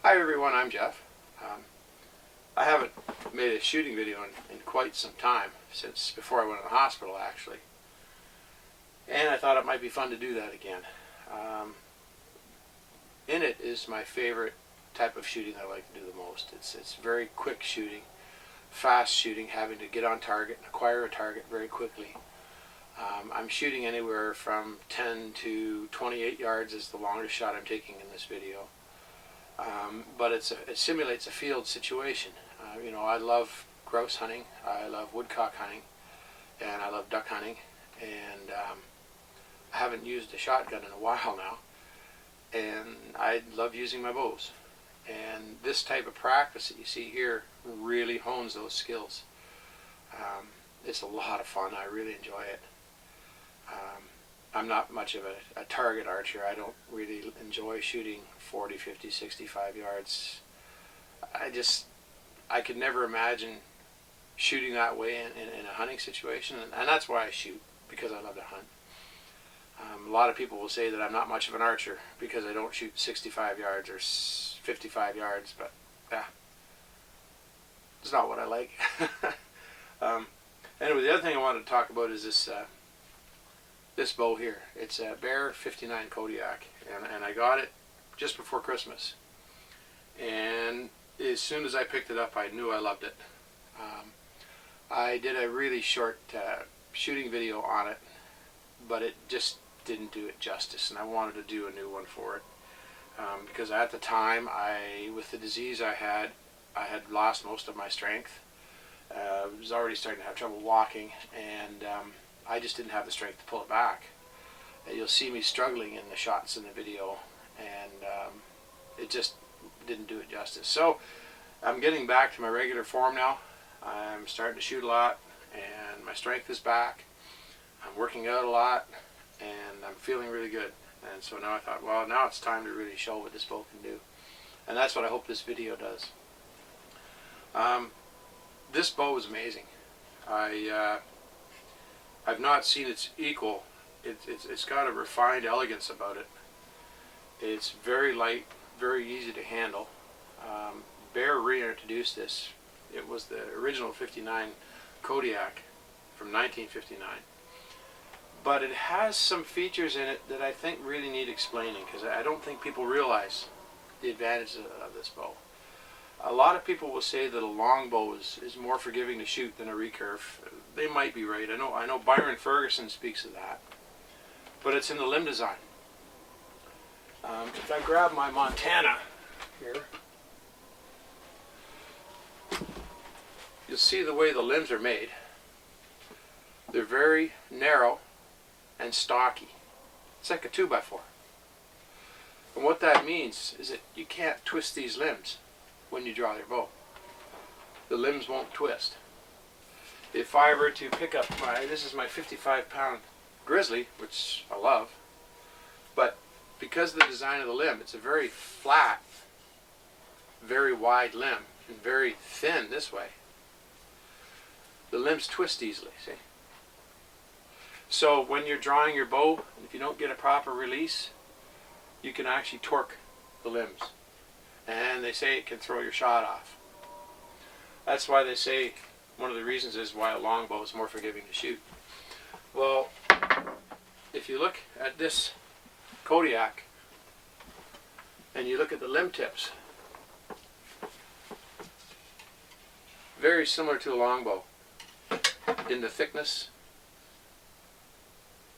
Hi everyone, I'm Jeff. I haven't made a shooting video in quite some time, since before I went in the hospital actually. And I thought it might be fun to do that again. In it is my favorite type of shooting I like to do the most. It's very quick shooting, fast shooting, having to get on target and acquire a target very quickly. I'm shooting anywhere from 10 to 28 yards is the longest shot I'm taking in this video. But it simulates a field situation. You know, I love grouse hunting, I love woodcock hunting, and I love duck hunting, and I haven't used a shotgun in a while now, and I love using my bows. And this type of practice that you see here really hones those skills. It's a lot of fun. I really enjoy it. I'm not much of a target archer. I don't really enjoy shooting 40, 50, 65 yards. I could never imagine shooting that way in a hunting situation, and that's why I shoot, because I love to hunt. A lot of people will say that I'm not much of an archer because I don't shoot 65 yards or 55 yards, but yeah, it's not what I like. Anyway, the other thing I wanted to talk about is this bow here. It's a Bear 59 Kodiak, and I got it just before Christmas. And as soon as I picked it up, I knew I loved it. I did a really short shooting video on it, but it just didn't do it justice, and I wanted to do a new one for it. Because at the time, with the disease I had lost most of my strength. I was already starting to have trouble walking, and I just didn't have the strength to pull it back. You'll see me struggling in the shots in the video, and it just didn't do it justice. So I'm getting back to my regular form now. I'm starting to shoot a lot, and my strength is back. I'm working out a lot, and I'm feeling really good. And so now I thought, well, now it's time to really show what this bow can do. And that's what I hope this video does. This bow is amazing. I've not seen its equal. It's got a refined elegance about it. It's very light, very easy to handle. Bear reintroduced this. It was the original 59 Kodiak from 1959. But it has some features in it that I think really need explaining, because I don't think people realize the advantages of this bow. A lot of people will say that a longbow is more forgiving to shoot than a recurve. They might be right. I know Byron Ferguson speaks of that. But it's in the limb design. If I grab my Montana here, you'll see the way the limbs are made. They're very narrow and stocky. It's like a 2x4. And what that means is that you can't twist these limbs when you draw your bow. The limbs won't twist. If I were to pick up this is my 55-pound grizzly, which I love, but because of the design of the limb, it's a very flat, very wide limb, and very thin this way. The limbs twist easily, see? So when you're drawing your bow, if you don't get a proper release, you can actually torque the limbs. And they say it can throw your shot off. That's why they say one of the reasons is why a longbow is more forgiving to shoot. Well, if you look at this Kodiak and you look at the limb tips, very similar to a longbow in the thickness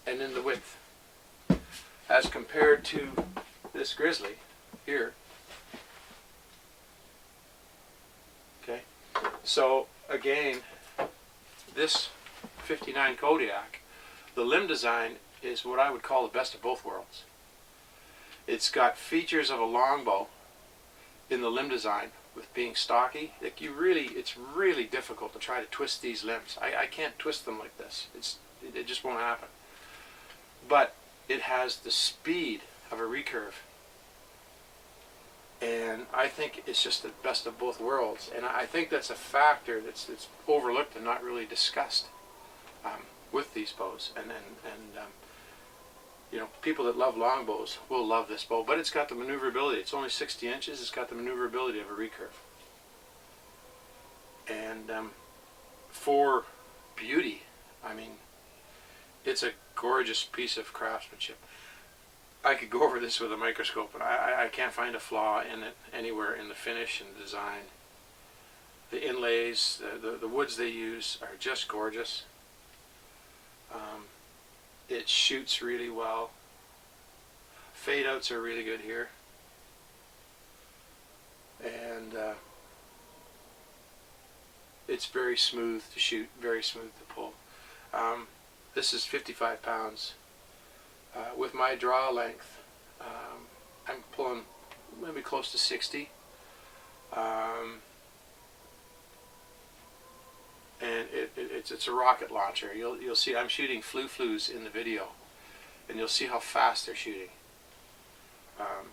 and in the width, as compared to this grizzly here. Okay, so again, this 59 Kodiak, the limb design is what I would call the best of both worlds. It's got features of a longbow in the limb design, with being stocky. It's really difficult to try to twist these limbs. I can't twist them like this. It just won't happen. But it has the speed of a recurve. And I think it's just the best of both worlds. And I think that's a factor that's overlooked and not really discussed with these bows. And You know, people that love longbows will love this bow, but it's got the maneuverability. It's only 60 inches. It's got the maneuverability of a recurve. And for beauty, I mean, it's a gorgeous piece of craftsmanship. I could go over this with a microscope, but I can't find a flaw in it anywhere in the finish and the design. The inlays, the woods they use are just gorgeous. It shoots really well. Fade outs are really good here. And it's very smooth to shoot, very smooth to pull. This is 55 pounds. With my draw length, I'm pulling maybe close to 60. And it's a rocket launcher. You'll see I'm shooting flu-flus in the video, and you'll see how fast they're shooting.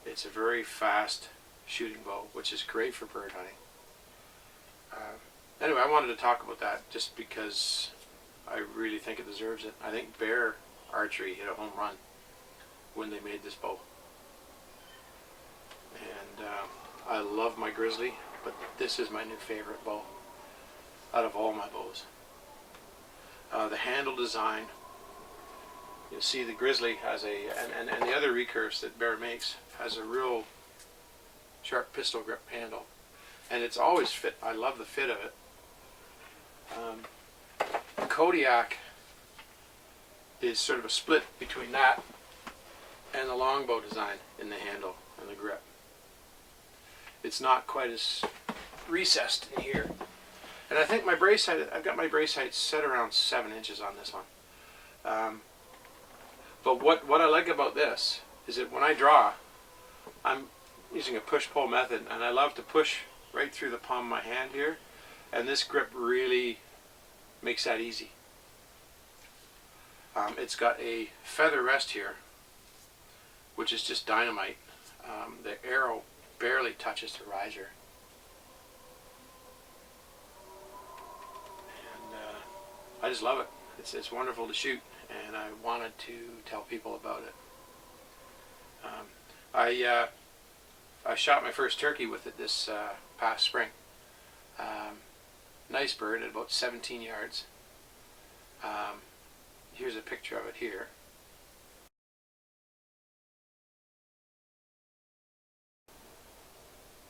It's a very fast shooting bow, which is great for bird hunting. Anyway, I wanted to talk about that just because I really think it deserves it. I think Bear Archery hit a home run when they made this bow. And I love my Grizzly, but this is my new favorite bow out of all my bows. The handle design, you'll see the Grizzly has a, and the other recurves that Bear makes, has a real sharp pistol grip handle. And it's always fit. I love the fit of it. Kodiak is sort of a split between that and the longbow design in the handle and the grip. It's not quite as recessed in here. And I think my brace height, I've got my brace height set around 7 inches on this one. But what I like about this is that when I draw, I'm using a push-pull method, and I love to push right through the palm of my hand here, and this grip really makes that easy. It's got a feather rest here, which is just dynamite. The arrow barely touches the riser. And I just love it. It's wonderful to shoot, and I wanted to tell people about it. I shot my first turkey with it this past spring. Nice bird at about 17 yards. Here's a picture of it here.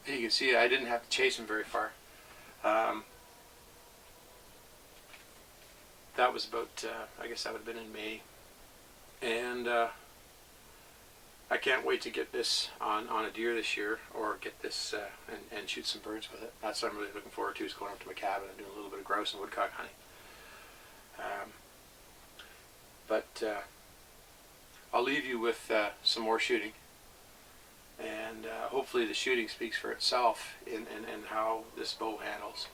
You can see I didn't have to chase him very far. That was about, I guess that would have been in May. And I can't wait to get this on a deer this year, or get this and shoot some birds with it. That's what I'm really looking forward to, is going up to my cabin and doing a little bit of grouse and woodcock hunting. But I'll leave you with some more shooting, and hopefully the shooting speaks for itself in how this bow handles.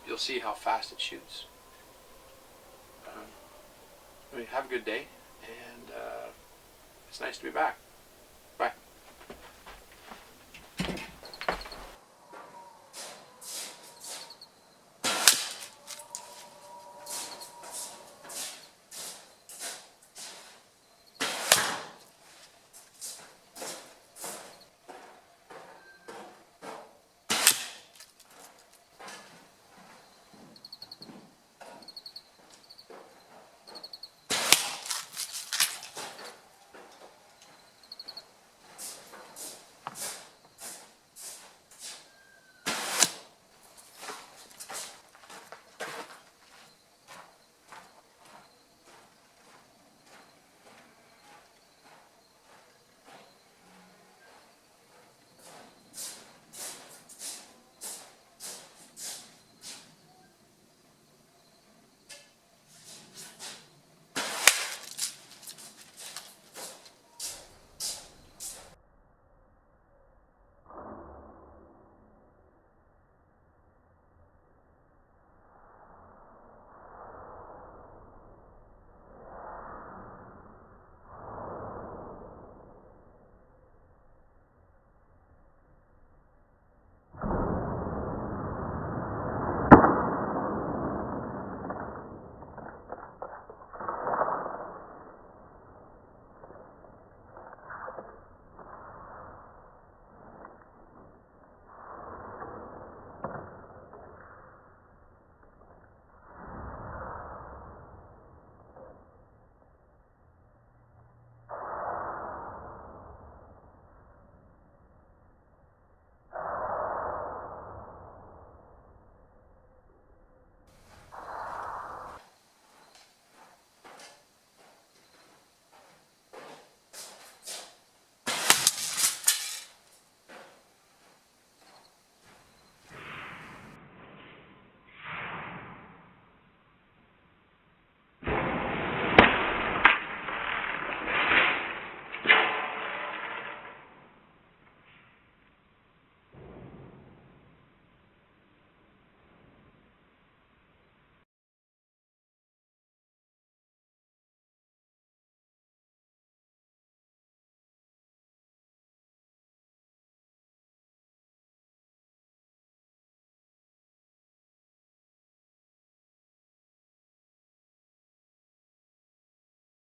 You'll see how fast it shoots. Have a good day, and it's nice to be back.